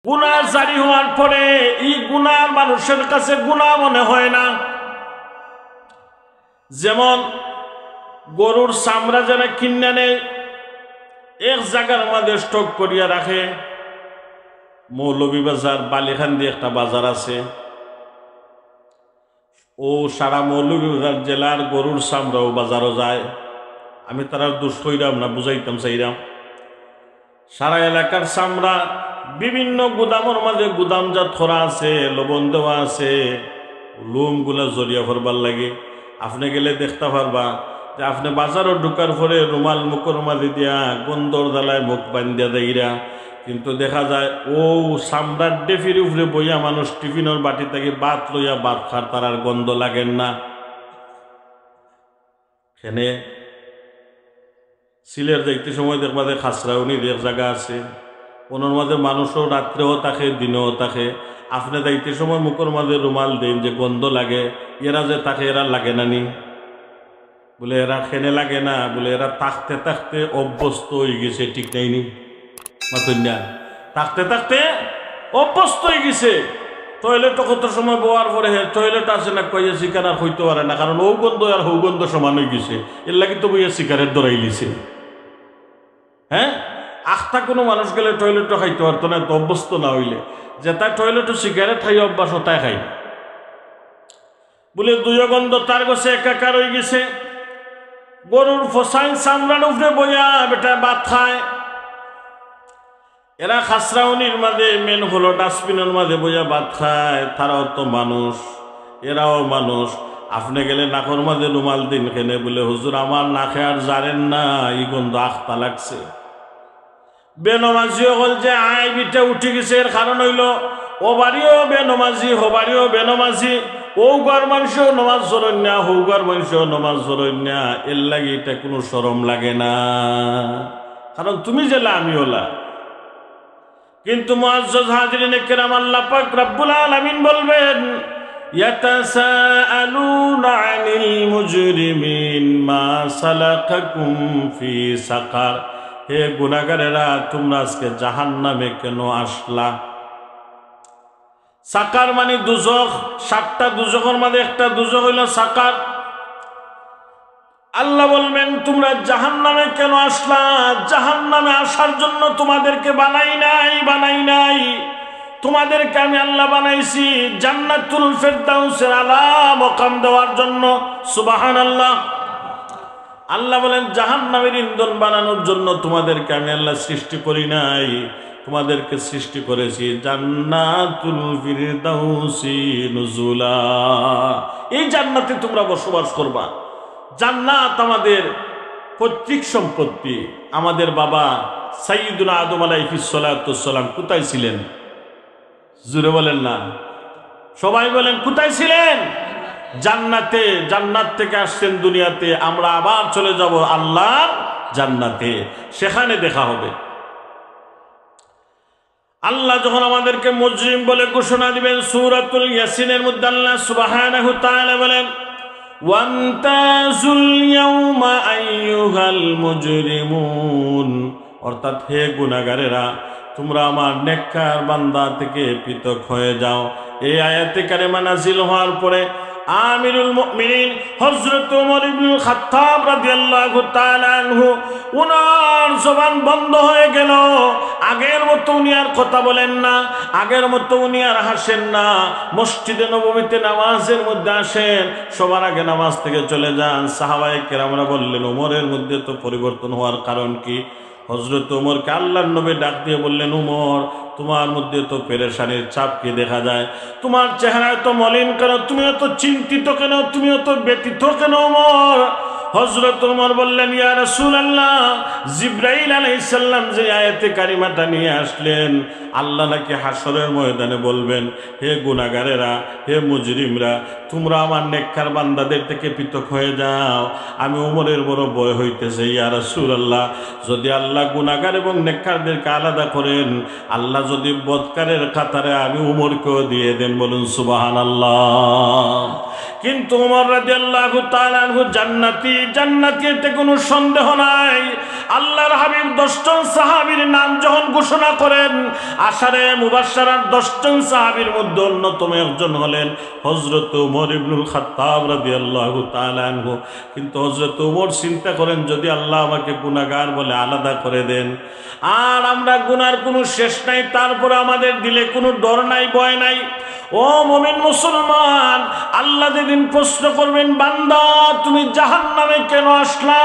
গুনাহ জারি হওয়ার পরে এই গুনাহ মানুষের কাছে গুনাহ মনে হয় না। যেমন গরুর চামড়া যারা কিনে নেয় এক জায়গার মধ্যে স্টক করিয়া রাখে। মৌলভীবাজার বালিখান্দি একটা বাজার আছে, ও সারা মৌলভীবাজার জেলার গরুর চামড়াও বাজারও যায়। আমি তারা দোষ কইরাম না, বুঝাইতাম চাইরাম। সারা এলাকার চামড়া বিভিন্ন গুদামের মাঝে গুদামজাত করা আছে, লবণ দেওয়া আছে। লোমগুলা জড়িয়া ফরবার লাগে। আপনি গেলে দেখতে পারবা যে আপনি বাজারও ঢুকার পরে রুমাল মুখের মাঝে দিয়া গন্ধর জ্বালায় মুখ বান্ধিয়া দেয়রা, কিন্তু দেখা যায় ও চামড়ার ডেফির উপরে বইয়া মানুষ টিফিনের বাটি থেকে ভাত লইয়া ভাত খার, তার আর গন্ধ লাগেন না। এখানে সিলের যাইতে সময় দেখবা যে খাসরাউনি এক জায়গা আছে, ওনার মাঝে মানুষও রাত্রেও থাকে দিনেও থাকে। আপনি যাইতে সময় মুখের মাঝে রুমাল দেন যে গন্ধ লাগে, এরা যে থাকে এরা লাগে না নি? বলে এরা খেনে লাগে না, বলে এরা থাকতে থাকতে অভ্যস্ত হয়ে গেছে। ঠিক নাইনি মাতুন্যা? থাকতে থাকতে অভ্যস্ত হয়ে গেছে। টয়লেটও কত সময় বোয়ার পরে টয়লেট আছে না কইয়া শিকার আর হইতে পারে না, কারণ ও গন্ধ আর হৌ গন্ধ সমান হয়ে গেছে। এর লাগে তো বইয়া শিকারের দৌড়াই লিছে। হ্যাঁ, আখটা কোনো মানুষ গেলে টয়লেটও খাইতে পারতো না, তো অভ্যস্ত না হইলে। যে তার টয়লেটও সিগারেট খাই অভ্যাস তাই খাই বলে দুই গন্ধ তার কাছে একাকার হয়ে গেছে। গরুর ফসাইন চামড়ার উপরে বইয়া বেটা ভাত খায়। এরা খাসরাউনির মাঝে মেন হলো ডাস্টবিনের মাঝে বইয়া ভাত খায়। তারাও তো মানুষ, এরাও মানুষ। আপনি গেলে নাকর মাঝে রুমাল দিন কেনে, বলে হুজুর আমার নাকে আর জানেন না, এই গন্ধ আখতা লাগছে। বেনমাজিও বল যে আয় বিটা উঠে গেছে, এর কারণ হইল ও বাড়িও বেনমাজি, হো বাড়িও বেনমাজি। ও ঘর মানুষও নমাজ ধরেন না, হৌ ঘর মানুষও নমাজ ধরেন না। এর লাগে এটা কোনো শরম লাগে না, কারণ তুমি জেলা আমি ওলা। কিন্তু মুআজ্জাজ হাজিরিন কিরাম, আল্লাহ পাক রব্বুল আলামিন বলবেন ইয়াতাসাআলুনা আনিল মুজরিমিন মা সালাকাকুম ফি সাকার। হে গুনাহগারেরা, তোমরা আজকে জাহান্নামে কেন আসলা? সাকার মানে দুজখ। 7টা দুজখের মধ্যে একটা দুজখ হইল সাকার। আল্লাহ বলবেন তোমরা জাহান্নামে কেন আসলা? জাহান্নামে আসার জন্য তোমাদেরকে বানাই নাই। তোমাদেরকে আমি আল্লাহ বানাইছি জান্নাতুল ফেরদাউসের আলা মাকাম দেওয়ার জন্য। সুবহানাল্লাহ। আল্লাহ বলেন জাহান্নামের ইন্ধন বানানোর জন্য তোমাদেরকে আমি আল্লাহ সৃষ্টি করি নাই, তোমাদেরকে সৃষ্টি করেছি জান্নাতুল ফিরদাউসি নুজুলা। এই জান্নাতে তোমরা বসবাস করবা। জান্নাত আমাদের পৈতৃক সম্পত্তি। আমাদের বাবা সাইয়্যিদুনা আদম আলাইহিস সালাতু ওয়াস সালাম কোথায় ছিলেন? জোরে বলেন না, সবাই বলেন কোথায় ছিলেন? জান্নাতে। জান্নাত থেকে আসছেন দুনিয়াতে, আমরা আবার চলে যাব আল্লাহর জান্নাতে, সেখানে দেখা হবে। আল্লাহ যখন আমাদেরকে মুজরিম বলে ঘোষণা দিবেন, সূরাতুল ইয়াসিনের মধ্যে আল্লাহ সুবহানাহু ওয়া তাআলা বলেন ওয়ান্তাজুল ইয়াউমা আইয়ুহাল মুজরিমুন, অর্থাৎ হে গুনাহগারেরা, তোমরা আমার নেককার বান্দা থেকে পৃথক হয়ে যাও। এই আয়াতে কারিমা নাযিল হওয়ার পরে আমিরুল মুমিনিন হযরত ওমর ইবনুল খাত্তাব রাদিয়াল্লাহু তাআলা আনহু, ওনার জবান বন্ধ হয়ে গেল। আগের মতো উনি আর কথা বলেন না, আগের মতো উনি আর হাসেন না। মসজিদে নববীতে নামাজের মধ্যে আসেন, সবার আগে নামাজ থেকে চলে যান। সাহাবায়ে কেরামরা বললেন ওমরের মধ্যে তো পরিবর্তন হওয়ার কারণ কি? হযরত ওমরকে আল্লাহর নবী ডাক দিয়ে বললেন, ওমর তোমার মধ্যে তো পেরেশানির ছাপ কি দেখা যায়, তোমার চেহারায় তো মলিন কেন, তুমি এত চিন্তিত কেন, তুমি এত ব্যথিত কেন ওমর? হযরত ওমর বললেন, ইয়া রাসূলুল্লাহ, জিবরাইল আলাইহিস সালাম যে আয়াতে কারিমাটা নিয়ে আসলেন, আল্লাহ নাকি হাসরের ময়দানে বলবেন, হে গুনাহগারেরা, হে মুজরিমরা, তোমরা আমার নেককার বান্দাদের থেকে পৃথক হয়ে যাও। আমি ওমরের বড় ভয় হইতেছে ইয়া রাসূলুল্লাহ, যদি আল্লাহ গুনাহগার এবং নেককারদেরকে আলাদা করেন, আল্লাহ যদি বদকারের কাতারে আমি ওমরকেও দিয়ে দেন। বলুন সুবহানাল্লাহ। কিন্তু ওমর রাদিয়াল্লাহু তাআলা আনহু জান্নাতি জান্নাতি, এতে কোনো সন্দেহ নাই। আল্লাহর হাবিব 10 জন সাহাবীর নাম যখন ঘোষণা করেন, আশারে মুবাশশারার 10 জন সাহাবীর মধ্যে অন্যতম একজন হলেন হযরত ওমর ইবনুল খাত্তাব রাদিয়াল্লাহু তাআলা আনহু। কিন্তু হযরত ওমর চিন্তা করেন, যদি আল্লাহ আমাকে গুনাহগার বলে আলাদা করে দেন, আর আমরা গুনার কোনো শেষ নাই, তারপরে আমাদের দিলে কোনো ডর নাই, ভয় নাই। ও মুমিন মুসলমান, আল্লাহ যেদিন প্রশ্ন করবেন, বান্দা তুমি জাহান্নামে কেন আসলা,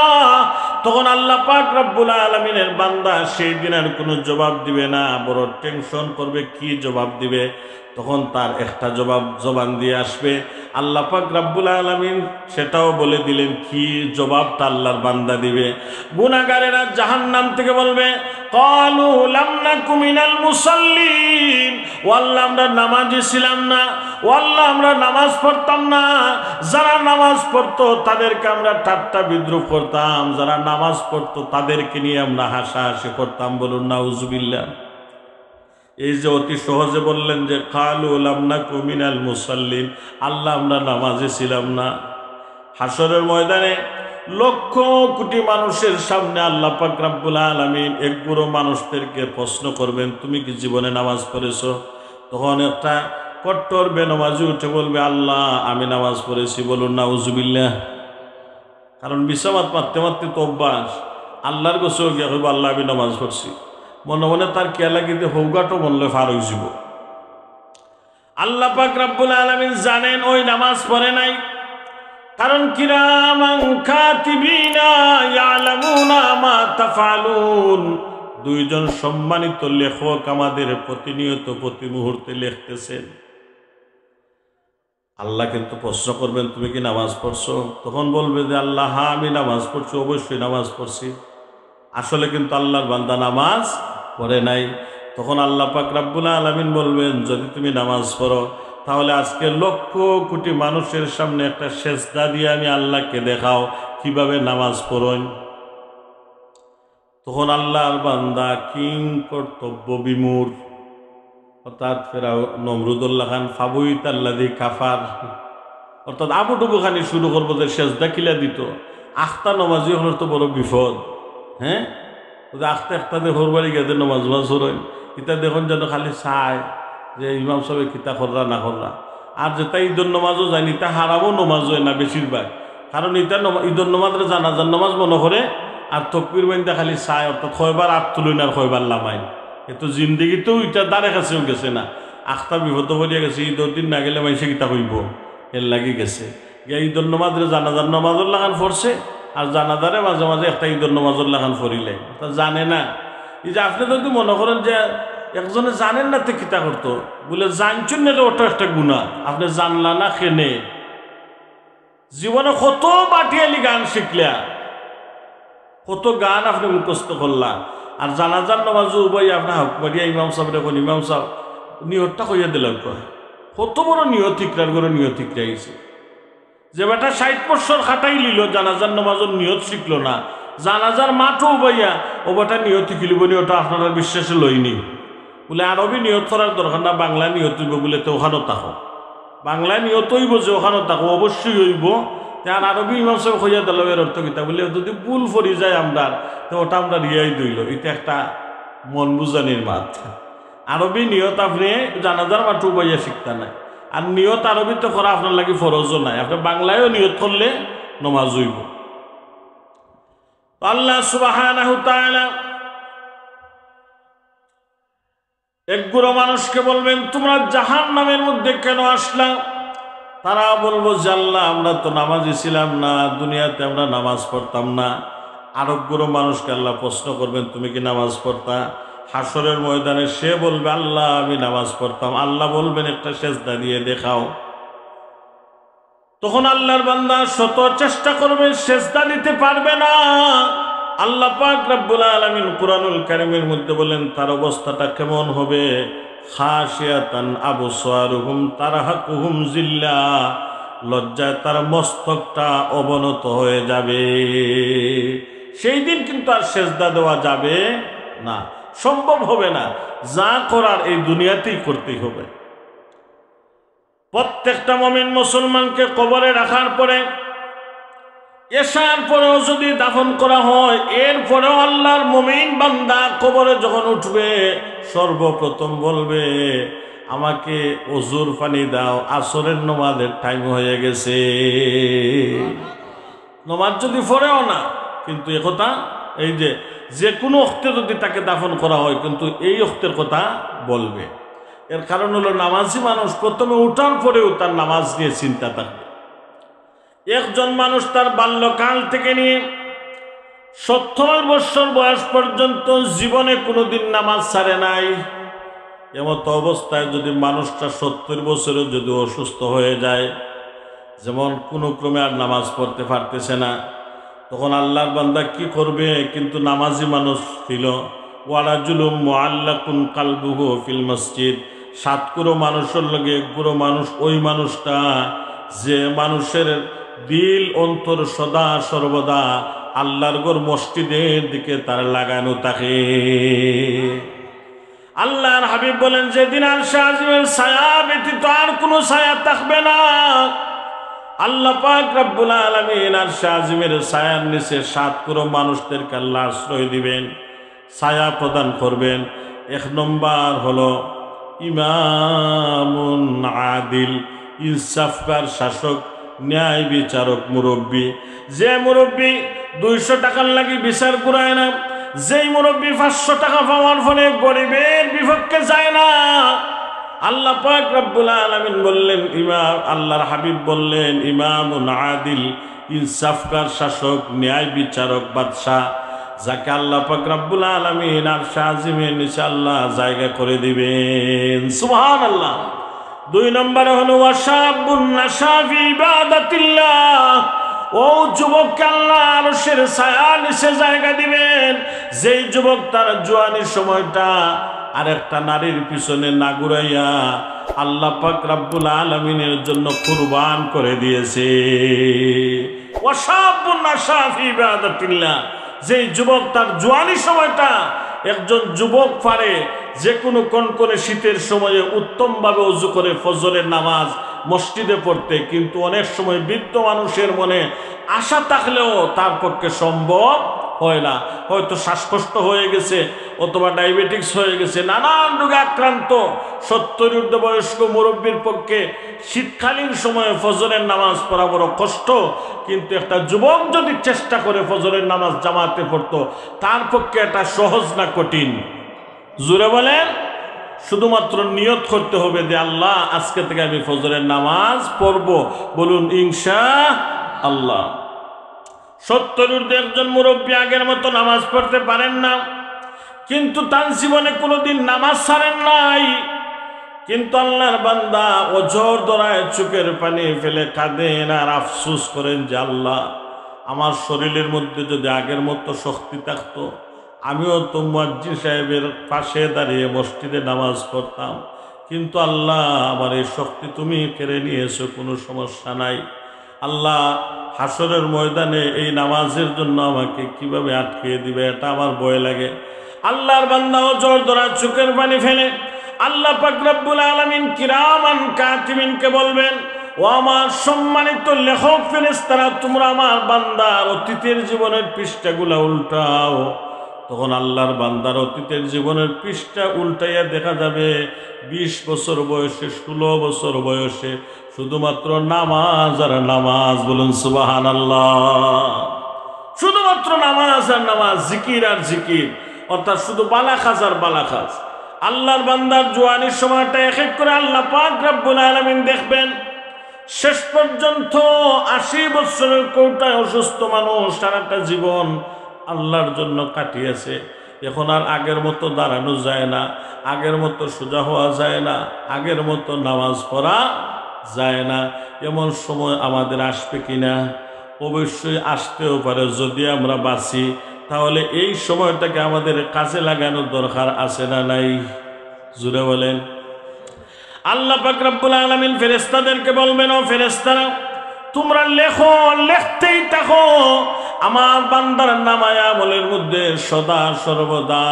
তখন আল্লাহ পাক রব্বুল আলামিনের বান্দা সেই দিন আর কোনো জবাব দিবে না, বড় টেনশন করবে কি জবাব দিবে। তখন তার একটা জবান দিয়ে আসবে, আল্লাহ পাক রব্বুল আলামিন সেটাও বলে দিলেন কি জবাবটা আল্লাহর বান্দা দিবে। গুনাহগারেরা জাহান্নাম থেকে বলবে, ক্বালু লাম নাকু মিনাল মুসাল্লিন, ও আল্লাহ আমরা নামাজি ছিলাম না, ও আল্লাহ আমরা নামাজ পড়তাম না। যারা নামাজ পড়তো তাদেরকে আমরা ঠাট্টা বিদ্রুপ করতাম, যারা নামাজ পড়তো তাদেরকে নিয়ে আমরা হাসাহাসি করতাম। বলুন নাউজুবিল্লাহ। এই যে অতি সহজে বললেন যে ক্বালু লাম নাকু মিনাল মুসাল্লিন, আল্লাহ আমরা নামাজি ছিলাম না। হাসরের ময়দানে লক্ষ কোটি মানুষের সামনে আল্লাহ পাক রব্বুল আলামিন একগুলো মানুষদেরকে প্রশ্ন করবেন, তুমি কি জীবনে নামাজ পড়েছো? তখন একটা কট্টর বেনামাজি উঠে বলবে, আল্লাহ আমি নামাজ পড়েছি। বলুন নাউজুবিল্লাহ। কারণ বিছানাত মারতে মারতে তো অভ্যাস, আল্লাহর কাছেও গিয়া কইব আল্লাহ আমি নামাজ পড়ছি, মনে মনে তার কে লাগিতে হৌগাটো বললে ফার হয়ে যাব। আল্লাহ পাক রব্বুল আলামিন জানেন ওই নামাজ পড়ে নাই, কারণ কিরামান কাতিবিনা ইয়ালামুনা মা তাফআলুন, দুইজন সম্মানিত লেখক আমাদের প্রতিনিয়ত প্রতি মুহূর্তে লিখতেছেন। আল্লাহ কিন্তু প্রশ্ন করবেন, তুমি কি নামাজ পড়ছো? তখন বলবে যে আল্লাহ হ্যাঁ আমি নামাজ পড়ছি, অবশ্যই নামাজ পড়ছি। আসলে কিন্তু আল্লাহর বান্দা নামাজ পড়ে নাই। তখন আল্লাহ পাক রব্বুল আলামিন বলবেন, যদি তুমি নামাজ পড়ো তাহলে আজকে লক্ষ কোটি মানুষের সামনে একটা সেজদা দিয়ে আমি আল্লাহকে দেখাও কিভাবে নামাজ পড়েন। তখন আল্লাহর বান্দা কিং কর্তব্য বিমূঢ়, অর্থাৎ ফেরাও নমরুদুল্লাহ খান ফাবুইত আল্লাযী কাফার, অর্থাৎ আবুটুকু খানি শুরু করবো যে সেজদা কিলা দিত। আখতা নমাজি হলো তো বড় বিপদ। হ্যাঁ, আখতা একটা দেখর বাড়ি গেছে নমাজ মাজ হরেন, ইতা দেখুন যেন খালি চায় যে ইমাম সাহেব কিতা কররা না কররা। আর যেটা ঈদের নমাজও যায়, ইতা হারামও নমাজ হয় না বেশিরভাগ, কারণ ইটা ঈদের নমাজের জানাজার নমাজ মনে করে, আর তকবির বাইন্দা খালি চায়, অর্থাৎ কয়বার আপ তুলুন আর কয়বার লামাইন। এতো জিন্দিগিতেও ইটা দ্বারে কাছেও গেছে না, আখতা বিপদ করিয়া গেছে। ঈদের দিন না গেলে মাইসে কিতা কইব, এর লাগি গেছে গিয়া ঈদের নমাজের জানাজার নমাজের লাগান পড়ছে, আর জানাজারে মাঝে মাঝে একটা ঈদের নমাজের লাগান পড়িলে তা জানে না। এই যে আপনি যদি মনে করেন যে একজনে জানেন না তো কিতা করতো, বলে জানছেন না ওটা একটা গুনাহ, আপনি জানলা না খেনে জীবনে কত বাটিয়ালি গান শিখলা, কত গান আপনি মুখস্থ করলাম। আর জানাজার নামাজও উভয় আপনার হক মারিয়া ইমাম সাহেব এখন ইমাম সাহেব নিয়তটা কইয়া দিলাম, কত বড় নিয়ত ঠিকরার করে নিয়ত ঠিক রাখছে। যে বেটা 60 বছর খাটাই লিল জানাজার নামাজের নিয়ত শিখলো না, জানাজার মাঠও উবাইয়া ও বেটা নিয়ত শিখিলিব নি, ওটা আপনারা বিশ্বাসে লইনি। বলে আরবি নিয়ত করার দরকার না, বাংলা নিয়ত হইব বলে তো ওখানেও থাকো, বাংলা নিয়ত হইব যে ওখানেও থাকো, অবশ্যই হইব। আর আরবি ইমাম সাহেব হইয়া দিল এর অর্থ কিতা বলে যদি ভুল ফরি যায় আমরা, তো ওটা আমরা রিয়াই দইল, এটা একটা মন বুঝানির মাত। আরবি নিয়ত আপনি জানাজার মাঠও উবাইয়া শিখতা নাই, আর নিয়ত আরবিতে করা আপনার লাগি ফরজও নাই, আপনি বাংলায়ও নিয়ত করলে নমাজ হইব। আল্লাহ সুবহানাহু তাআলা একগুলো মানুষকে বলবেন, তোমরা জাহান্নামের মধ্যে কেন আসলা? তারা বলবো যে আল্লাহ আমরা তো নামাজি ছিলাম না, দুনিয়াতে আমরা নামাজ পড়তাম না। আরেকগুলো মানুষকে আল্লাহ প্রশ্ন করবেন, তুমি কি নামাজ পড়তা? হাসরের ময়দানে সে বলবে আল্লাহ আমি নামাজ পড়তাম। আল্লাহ বলবেন একটা সেজদা দিয়ে দেখাও। তখন আল্লাহর বান্দা শত চেষ্টা করবে, সেজদা দিতে পারবে না। আল্লাহ পাক রব্বুল আলামিন কুরআনুল কারীমের মধ্যে বলেন তার অবস্থাটা কেমন হবে, খাশিয়াতান আবসারুহুম তারহাকুহুম জিল্লা, লজ্জায় তার মস্তকটা অবনত হয়ে যাবে। সেই দিন কিন্তু আর সেজদা দেওয়া যাবে না, সম্ভব হবে না। যা করার এই দুনিয়াতেই করতেই হবে। প্রত্যেকটা মুমিন মুসলমানকে কবরে রাখার পরে এশার পরেও যদি দাফন করা হয়, এরপরেও আল্লাহর মুমিন বান্দা কবরে যখন উঠবে সর্বপ্রথম বলবে, আমাকে ওজুর পানি দাও, আসরের নামাজের টাইম হয়ে গেছে। নামাজ যদি পড়েও না, কিন্তু একথা এই যে কোনো ওক্তে যদি তাকে দাফন করা হয়, কিন্তু এই ওক্তের কথা বলবে। এর কারণ হলো নামাজি মানুষ প্রথমে উঠার পরেও তার নামাজ নিয়ে চিন্তা থাকবে। একজন মানুষ তার বাল্যকাল থেকে নিয়ে 70 বছর বয়স পর্যন্ত জীবনে কোনোদিন নামাজ ছাড়ে নাই। এমতো অবস্থায় যদি মানুষটা 70 বছরে যদি অসুস্থ হয়ে যায়, যেমন কোনো ক্রমে আর নামাজ পড়তে পারতেছে না, তখন আল্লাহর বান্দা কি করবে? কিন্তু নামাজি মানুষ ছিল, ওয়ারাজুলুম মুআল্লাকুন কালবুহু ফিল মসজিদ, 7 কুরো মানুষের লগে 1 কুরো মানুষ ওই মানুষটা যে মানুষের দিল অন্তর সদা সর্বদা আল্লাহর ঘর মসজিদের দিকে তার লাগানো থাকে। আল্লাহর হাবিব বলেন, যেদিন আরশে আজিমের ছায়া ব্যতীত আর কোনো ছায়া থাকবে না, আল্লাহ পাক রব্বুল আলামিন আরশে আজিমের ছায়ার নিচে 7 কুরো মানুষদেরকে আল্লাহ আশ্রয় দিবেন, ছায়া প্রদান করবেন। 1 নম্বর হলো ইমামুন আদিল, ইনসাফকার শাসক, ন্যায় বিচারক মুরব্বী। যে মুরব্বী 200 টাকার লাগি বিচার করায় না, যেই মুরব্বী 500 টাকা পাওয়ার ফলে গরিবের বিপক্ষে যায় না, আল্লাহ পাক রব্বুল আলামিন বললেন, আল্লাহর হাবিব বললেন ইমামুন আদিল, ইনসাফকার শাসক, ন্যায় বিচারক বাদশাহ, যাকে আল্লাহ পাক রব্বুল আলামিন আরশে আজিমের নিচে আল্লাহ জায়গা করে দিবেন। সুবহানাল্লাহ। 2 নম্বরে হলো ওয়াশাবুন নাশা ফি ইবাদাতিল্লাহ, ও যুবক আল্লাহ আরশের ছায়ার নিচে জায়গা দিবেন, যেই যুবক তার জওয়ানির সময়টা আরেকটা নারীর পিছনে না ঘুরাইয়া আল্লাহ পাক রব্বুল আলামিনের জন্য কুরবান করে দিয়েছে। ওয়াশাবুন নাশা ফি ইবাদাতিল্লাহ, যেই যুবক তার জওয়ানির সময়টা, একজন যুবক পারে যে কোনো কনকনে শীতের সময়ে উত্তমভাবে ওযু করে ফজরের নামাজ মসজিদে পড়তে, কিন্তু অনেক সময় বৃদ্ধ মানুষের মনে আশা থাকলেও তার পক্ষে সম্ভব হয় না। হয়তো শ্বাসকষ্ট হয়ে গেছে, অথবা ডায়াবেটিক্স হয়ে গেছে, নানান রোগে আক্রান্ত 70 ঊর্ধ্ব বয়স্ক মুরব্বীর পক্ষে শীতকালীন সময়ে ফজরের নামাজ পড়া বড় কষ্ট। কিন্তু একটা যুবক যদি চেষ্টা করে ফজরের নামাজ জামাতে পড়তো, তার পক্ষে এটা সহজ না কঠিন? জোরে বলেন। শুধুমাত্র নিয়ত করতে হবে যে আল্লাহ আজকে থেকে আমি ফজরের নামাজ পড়ব, বলুন ইনশাআল্লাহ। 70 ঊর্ধ্বে একজন মুরব্বী আগের মতো নামাজ পড়তে পারেন না, কিন্তু তার জীবনে কোনোদিন নামাজ ছাড়েন নাই। কিন্তু আল্লাহর বান্দা অঝর দরায় চোখের পানি ফেলে কাঁদেন আর আফসোস করেন যে আল্লাহ, আমার শরীরের মধ্যে যদি আগের মতো শক্তি থাকতো, আমিও তো মুয়াজ্জিন সাহেবের পাশে দাঁড়িয়ে মসজিদে নামাজ পড়তাম। কিন্তু আল্লাহ, আমার এই শক্তি তুমি কেড়ে নিয়েছো, কোনো সমস্যা নাই। আল্লাহ হাসরের ময়দানে এই নামাজের জন্য আমাকে কিভাবে আটকে দিবে, এটা আমার ভয় লাগে। আল্লাহর বান্দা অঝর দরায় চোখের পানি ফেলে আল্লাহ পাক রব্বুল আলামিন কিরামান কাতিবিনকে বলবেন, ও আমার সম্মানিত লেখক ফেরেশতারা, তোমরা আমার বান্দার অতীতের জীবনের পৃষ্ঠাগুলা উল্টাও। তখন আল্লাহর বান্দার অতীতের জীবনের পৃষ্ঠা উল্টাইয়া দেখা যাবে 20 বছর বয়সে, 16 বছর বয়সে শুধুমাত্র নামাজ আর নামাজ। বলুন সুবহানাল্লাহ। শুধুমাত্র নামাজ আর নামাজ, জিকির আর জিকির, অর্থাৎ শুধু বালাখাজ আর বালাখাজ। আল্লাহর বান্দার জওয়ানির সময়টা এক এক করে আল্লাহ পাক রব্বুল আলামিন দেখবেন। শেষ পর্যন্ত 80 বছরের কোটায় অসুস্থ মানুষ সারাটা জীবন আল্লাহর জন্য কাটিয়েছে। এখন আর আগের মতো দাঁড়ানো যায় না, আগের মতো সোজা হওয়া যায় না, আগের মতো নামাজ পড়া যায় না। এমন সময় আমাদের আসবে কিনা? অবশ্যই আসতেও পারে। যদি আমরা বাঁচি, তাহলে এই সময়টাকে আমাদের কাজে লাগানোর দরকার আছে না নাই? জুড়ে বলেন। আল্লাহ পাক রব্বুল আলামিন ফেরেশতাদেরকে বলবেন, ও ফেরেশতারা, তোমরা লেখো, লিখতেই থাকো আমার বান্দার নামায় আমলের মধ্যে সদা সর্বদা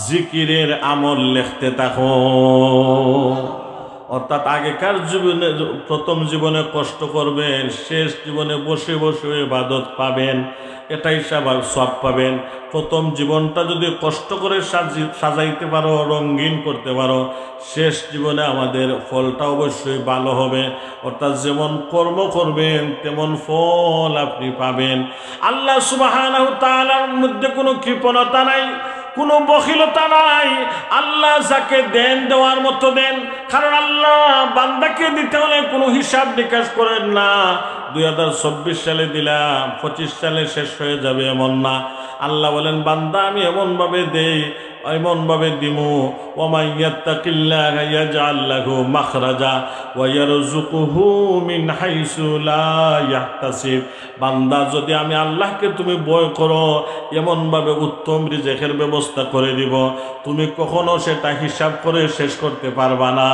জিকিরের আমল লিখতে থাকো। অর্থাৎ আগেকার জীবনে প্রথম জীবনে কষ্ট করবেন, শেষ জীবনে বসে বসে ইবাদত পাবেন, এটাই সব পাবেন। প্রথম জীবনটা যদি কষ্ট করে সাজাইতে পারো, রঙিন করতে পারো, শেষ জীবনে আমাদের ফলটা অবশ্যই ভালো হবে। অর্থাৎ যেমন কর্ম করবেন তেমন ফল আপনি পাবেন। আল্লাহ সুবহানাহু ওয়া তাআলার মধ্যে কোনো কৃপণতা নাই, কোনো বখিলতা নাই। আল্লাহ যাকে দেন দেওয়ার মতো দেন, কারণ আল্লাহ বান্দাকে দিতে হলে কোনো হিসাব নিকাশ করেন না। 2024 সালে দিলাম, 25 সালে শেষ হয়ে যাবে এমন না। আল্লাহ বলেন বান্দা আমি এমনভাবে দেই, এমনভাবে দিমু। ওয়া ইয়াত্তাকিল্লাহা ইয়াজআল লাহু মাখরাজা ওয়া ইয়ারযুকুহু মিন হাইসু লা ইয়াহতাসিব। বান্দা যদি আমি আল্লাহকে তুমি ভয় করো, এমনভাবে উত্তম রিজেকের ব্যবস্থা করে দিব, তুমি কখনো সেটা হিসাব করে শেষ করতে পারবা না।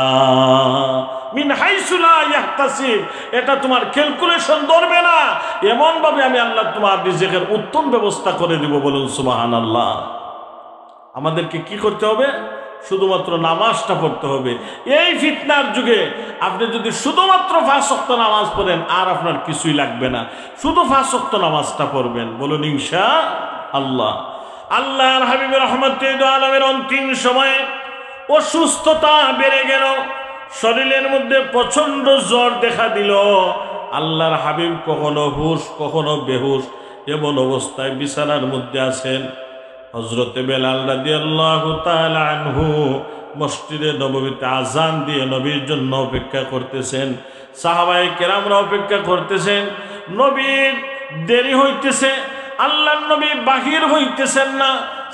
মিন হাইসু লা ইয়াহতাসিব, এটা তোমার ক্যালকুলেশন ধরবে না, এমনভাবে আমি আল্লাহ তোমার রিজেকের উত্তম ব্যবস্থা করে দিব। বলুন সুবহানাল্লাহ। আমাদেরকে কি করতে হবে? শুধুমাত্র নামাজটা পড়তে হবে। এই ফিতনার যুগে আপনি যদি শুধুমাত্র 5 ওয়াক্ত নামাজ পড়েন, আর আপনার কিছুই লাগবে না, শুধু 5 ওয়াক্ত নামাজটা পড়বেন। বলুন ইনশাআল্লাহ। আল্লাহর হাবিব রাহমাতুল আলামিনের অন্তিম সময়ে অসুস্থতা বেড়ে গেল, শরীরের মধ্যে প্রচন্ড জ্বর দেখা দিল। আল্লাহর হাবিব কখনো হুশ কখনো বেহুশ, এমন অবস্থায় বিছানার মধ্যে আছেন। হযরতে বেলাল রাদিয়াল্লাহু তাআলা আনহু মসজিদে নববীতে আযান দিয়ে নবীর জন্য অপেক্ষা করতেছেন। সাহাবায়ে কেরামরা অপেক্ষা করতেছেন। নবীর দেরি হইতেছে, আল্লাহর নবী বাহির হইতেছেন না।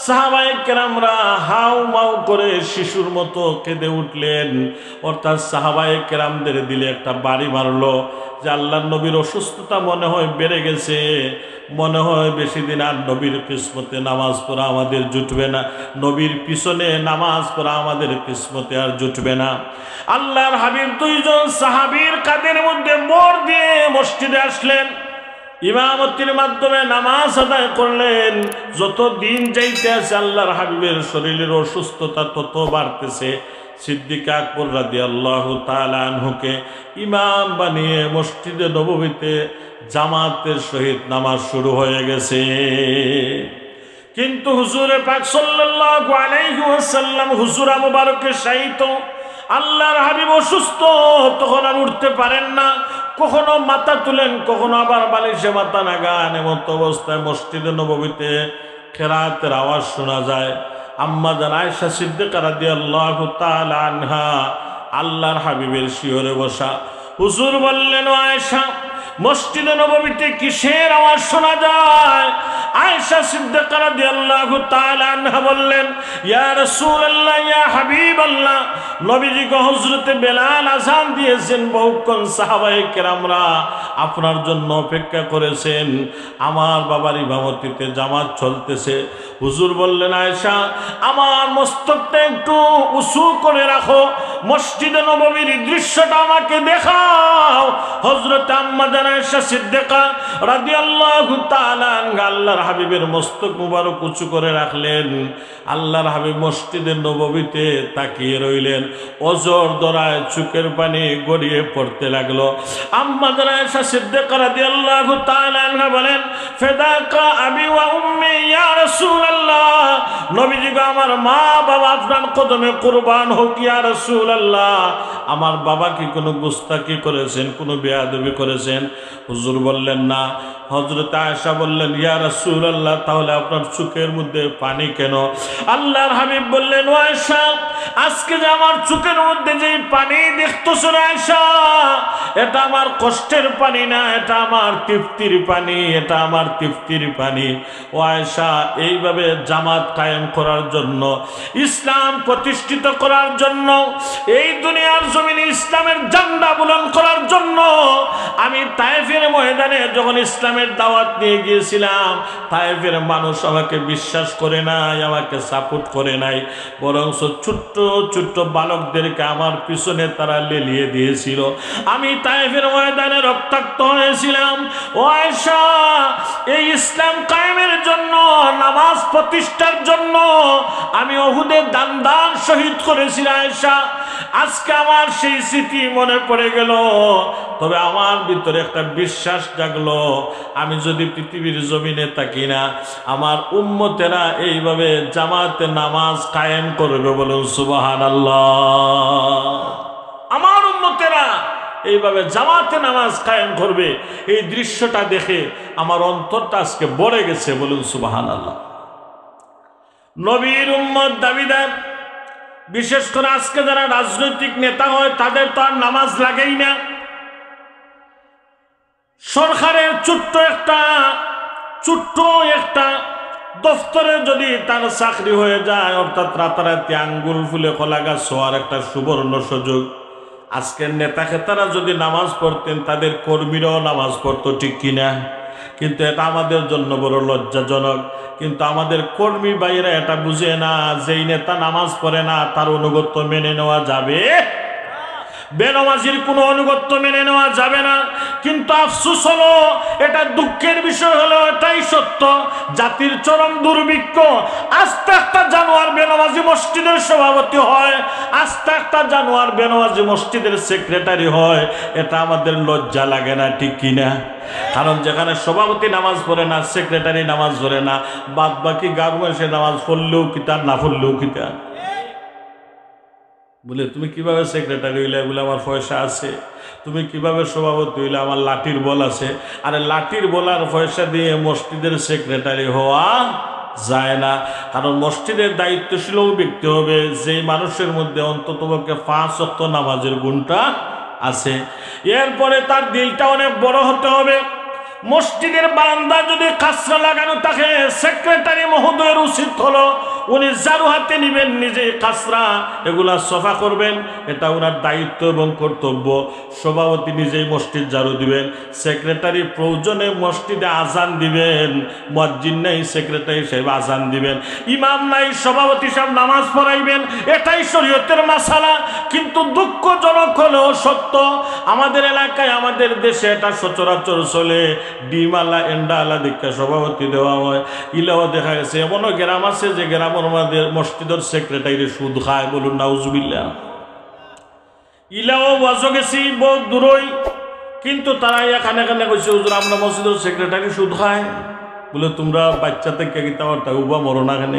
সাহাবায়ে কেরামরা হাউ মাউ করে শিশুর মতো কেঁদে উঠলেন। অর্থাৎ সাহাবায়ে কেরামদের দিলে একটা বাড়ি মারলো যে আল্লাহর নবীর অসুস্থতা মনে হয় বেড়ে গেছে, মনে হয় বেশি দিন আর নবীর কিসমতে নামাজ পড়া আমাদের জুটবে না, নবীর পিছনে নামাজ পড়া আমাদের কিসমতে আর জুটবে না। আল্লাহর হাবিব 2 জন সাহাবীর কাঁধের মধ্যে মোড় দিয়ে মসজিদে আসলেন, ইমামতির মাধ্যমে নামাজ আদায় করলেন। যত দিন যাইতে আছে আল্লাহর হাবিবের শরীরের অসুস্থতা তত বাড়তেছে। সিদ্দিক আকবর রাদিয়াল্লাহু তাআলা আনহুকে ইমাম বানিয়ে মসজিদে নববীতে জামাতের সহিত নামাজ শুরু হয়ে গেছে। কিন্তু হুজুরে পাক সাল্লাল্লাহু আলাইহি ওয়াসাল্লাম হুজুরা মুবারকে শায়িত, আল্লাহর হাবিব অসুস্থ, তখন আর উঠতে পারেন না। কখনো মাথা তুলেন, কখনো আবার বালিশে মাথা নাগান। এমন অবস্থায় মসজিদে নববীতে কেরাতের আওয়াজ শোনা যায়। আম্মা জান আয়েশা সিদ্দিকা রাদিয়াল্লাহু তাআলা আনহা আল্লাহর হাবিবের শিয়রে বসা। হুজুর বললেন, আয়েশা মসজিদে নববীতে কিসের আওয়াজ শোনা যায়? আয়েশা সিদ্দিকা রাদিয়াল্লাহু তাআলা আনহা বললেন, ইয়া রাসূলুল্লাহ, ইয়া হাবিবাল্লাহ, নবীজি গো হযরতে বেলাল আযান দিয়েছেন, বহুক্ষণ সাহাবায়ে কেরামরা আপনার জন্য অপেক্ষা করেছেন, আমার বাবার ইমামতিতে জামাত চলতেছে। হুজুর বললেন, আয়েশা আমার মস্তকটা একটু উঁচু করে রাখো, মসজিদে নববীর দৃশ্যটা আমাকে দেখাও। হযরত আম্মা জান আয়েশা সিদ্দিকা রাদিয়াল্লাহু তাআলা আনহা আল্লাহর হাবিবের মস্তক মুবারক উঁচু করে রাখলেন। আল্লাহর হাবিব মসজিদে নববীতে তাকিয়ে রইলেন। অজর দরায় চোখের পানি গড়িয়ে পড়তে লাগলো। আম্মা জান আয়েশা সিদ্দিকা রাদিয়াল্লাহু তাআলা আনহা বলেন, ফিদাকা আবি ওয়া উম্মি ইয়া রাসূলুল্লাহ, নবীজি গো আমার মা বাবা আপনার কদমে কুরবান হোক ইয়া রাসূলুল্লাহ। আমার বাবা কি কোনো গুস্তাকি করেছেন, কোনো বেয়াদবি করেছেন? হুজুর বললেন না। হযরত আয়েশা বললেন, ইয়া রাসূলুল্লাহ, তাহলে আপনার চোখের মধ্যে পানি কেন? আল্লাহর হাবিব বললেন, ও আয়েশা, আজকে যে আমার চোখের মধ্যে যে পানি দেখতেছো আয়েশা, এটা আমার কষ্টের পানি না, এটা আমার তৃপ্তির পানি, এটা আমার তৃপ্তির পানি। ও আয়েশা, এইভাবে জামাত কায়েম করার জন্য, ইসলাম প্রতিষ্ঠিত করার জন্য, এই দুনিয়ার জমিনে ইসলামের ঝান্ডা বুলন্দ করার জন্য আমি তায়েফের ময়দানে যখন ইসলামের দাওয়াত নিয়ে গিয়েছিলাম, তায়েফের মানুষ আমাকে বিশ্বাস করে নাই, আমাকে সাপোর্ট করে নাই, বরং ছোট্ট ছোট্ট বালকদেরকে আমার পিছনে তারা লেলিয়ে দিয়েছিল। আমি তায়েফের ময়দানে রক্তাক্ত হয়েছিলাম। ও আয়েশা, এই ইসলাম কায়েমের জন্য, নামাজ প্রতিষ্ঠার জন্য আমি উহুদে দান শহীদ করেছি আয়েশা। আজকে আমার সেই স্মৃতি মনে পড়ে গেল। তবে আমার ভিতরে একটা বিশ্বাস জাগলো, আমি যদি পৃথিবীর জমিনে থাকি না, আমার উম্মতেরা এইভাবে জামাতে নামাজ কায়েম করবে। বলুন সুবহানাল্লাহ। আমার উম্মতেরা এইভাবে জামাতে নামাজ কায়েম করবে, এই দৃশ্যটা দেখে আমার অন্তরটা আজকে ভরে গেছে। বলুন সুবহানাল্লাহ। নবীর উম্মত দাবিদার, বিশেষ করে আজকে যারা রাজনৈতিক নেতা হয় তাদের তো আর নামাজ লাগেই না। সরকারের ছোট্ট একটা দফতরে যদি তার চাকরি হয়ে যায়, অর্থাৎ রাতারাতি আঙ্গুল ফুলে কলা গাছ হওয়ার একটা সুবর্ণ সুযোগ। আজকের নেতা খেতারা যদি নামাজ পড়তেন, তাদের কর্মীরাও নামাজ পড়তো, ঠিক কিনা? কিন্তু এটা আমাদের জন্য বড় লজ্জাজনক। কিন্তু আমাদের কর্মী ভাইয়েরা এটা বুঝে না, যেই নেতা নামাজ পড়ে না তার অনুগত্য মেনে নেওয়া যাবে, বেনামাজির কোনো অনুগত্য মেনে নেওয়া যাবে না। কিন্তু আফসোস হলো, এটা দুঃখের বিষয় হলো, এটাই সত্য, জাতির চরম দুর্ভিক্ষ। আস্তে একটা জানোয়ার বেনামাজি মসজিদের সভাপতি হয়, আস্তে একটা জানোয়ার বেনামাজি মসজিদের সেক্রেটারি হয়। এটা আমাদের লজ্জা লাগে না, ঠিক কিনা? কারণ যেখানে সভাপতি নামাজ পড়ে না, সেক্রেটারি নামাজ পড়ে না, বাদ বাকি গার্মেন্টসে নামাজ পড়লেও কিতা, না পড়লেও কিতা। বলে তুমি কিভাবে সেক্রেটারি হইলে? বলে আমার পয়সা আছে। তুমি কিভাবে সভাপতি হইলে? আমার লাঠির বল আছে। আরে লাঠির বলার পয়সা দিয়ে মসজিদের সেক্রেটারি হওয়া যায় না। কারণ মসজিদের দায়িত্বশীল ব্যক্তি হবে যেই মানুষের মধ্যে অন্ততপক্ষে 5 ওয়াক্ত নামাজের গুণটা আছে। এরপরে তার দিলটা অনেক বড় হতে হবে। মসজিদের বারান্দা যদি কাঁচরা লাগানো থাকে, সেক্রেটারি মহোদয়ের উচিত হলো উনি ঝাড়ু হাতে নিবেন, নিজে কাঁচরা এগুলা সফা করবেন, এটা ওনার দায়িত্ব এবং কর্তব্য। সভাপতি নিজেই মসজিদ ঝাড়ু দিবেন, সেক্রেটারি প্রয়োজনে মসজিদে আজান দিবেন, মুয়াজ্জিন নাই সেক্রেটারি সাহেব আজান দিবেন, ইমাম নাই সভাপতি সাহেব নামাজ পড়াইবেন। এটাই শরীয়তের মাসালা। কিন্তু দুঃখজনক হলেও সত্য, আমাদের এলাকায়, আমাদের দেশে এটা সচরাচর চলে। ডিমালা এন্ডালা দীক্ষা সভাপতি দেওয়া হয়। ইলাও দেখা গেছে এমনও গ্রাম আছে যে গ্রামের মধ্যে মসজিদের সেক্রেটারি সুদ খায়। বলুন নাউজুবিল্লাহ। ইলাও ওয়াজও গেছি বহু দূরই, কিন্তু তারা এখানে কইছে হুজুর আমরা মসজিদের সেক্রেটারি সুদ খায়। বলে তোমরা বাচ্চা থেকে কিতাবটা উবা মরো না কেন?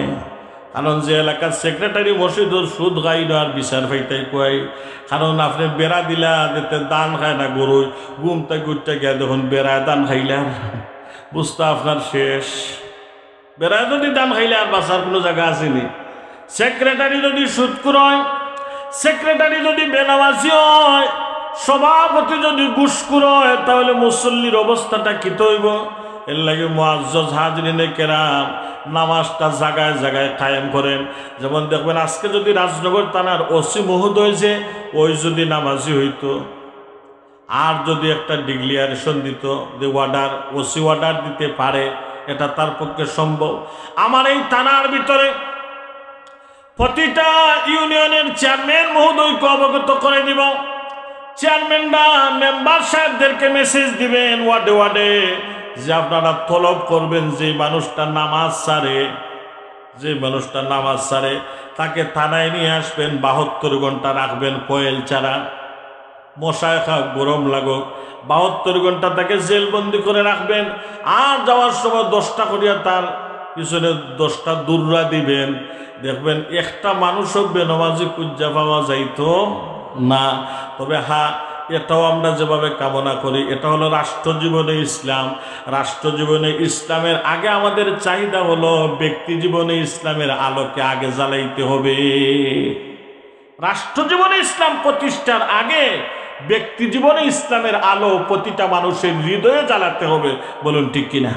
কারণ যে এলাকার সেক্রেটারি মসজিদের সুদ খাই না আর বিচার পাইতাই কয়। কারণ আপনি বেড়া দিলা যেতে দান খায় না গরুই, ঘুমটা ঘুরতে গিয়া দেখুন বেড়ায় দান খাইলাম, বুঝতে আপনার শেষ। বেড়ায় যদি দান খাইলে আর বাঁচার কোনো জায়গা আসেনি। সেক্রেটারি যদি সুদখোর হয়, সেক্রেটারি যদি বেনামাজি হয়, সভাপতি যদি ঘুষখোর হয়, তাহলে মুসল্লির অবস্থাটা কি হইব? এর লাগে মুআজ্জাজ হাজরিনে কেরাম নামাজটা জায়গায় জায়গায় কায়েম করেন। যেমন দেখবেন আজকে যদি রাজনগর থানার ওসি মহোদয় যে ওই যদি নামাজি হইতো, আর যদি একটা ডিক্লিয়ারেশন দিত যে ওয়ার্ডার, ওসি ওয়ার্ডার দিতে পারে, এটা তার পক্ষে সম্ভব। আমার এই থানার ভিতরে প্রতিটা ইউনিয়নের চেয়ারম্যান মহোদয়কে অবগত করে দিব। চেয়ারম্যানরা মেম্বার সাহেবদেরকে মেসেজ দিবেন ওয়ার্ডে ওয়ার্ডে যে আপনারা তলব করবেন যে মানুষটা নামাজ ছাড়ে তাকে থানায় নিয়ে আসবেন, 72 ঘন্টা রাখবেন কোয়েল ছাড়া, মশায় খাক গরম লাগুক, 72 ঘন্টা তাকে জেলবন্দি করে রাখবেন। আর যাওয়ার সময় 10টা করিয়া তার পিছনে 10টা দুর্রা দিবেন। দেখবেন একটা মানুষও বেনামাজি কুজ্জা পাওয়া যাইতো না। তবে হ্যাঁ, এটাও আমরা যেভাবে কামনা করি, এটা হলো রাষ্ট্রজীবনে ইসলাম। রাষ্ট্রজীবনে ইসলামের আগে আমাদের চাহিদা হলো ব্যক্তি জীবনে ইসলামের আলোকে আগে জ্বালাইতে হবে। রাষ্ট্রজীবনে ইসলাম প্রতিষ্ঠার আগে ব্যক্তি জীবনে ইসলামের আলো প্রতিটা মানুষের হৃদয়ে জ্বালাতে হবে। বলুন ঠিক কিনা?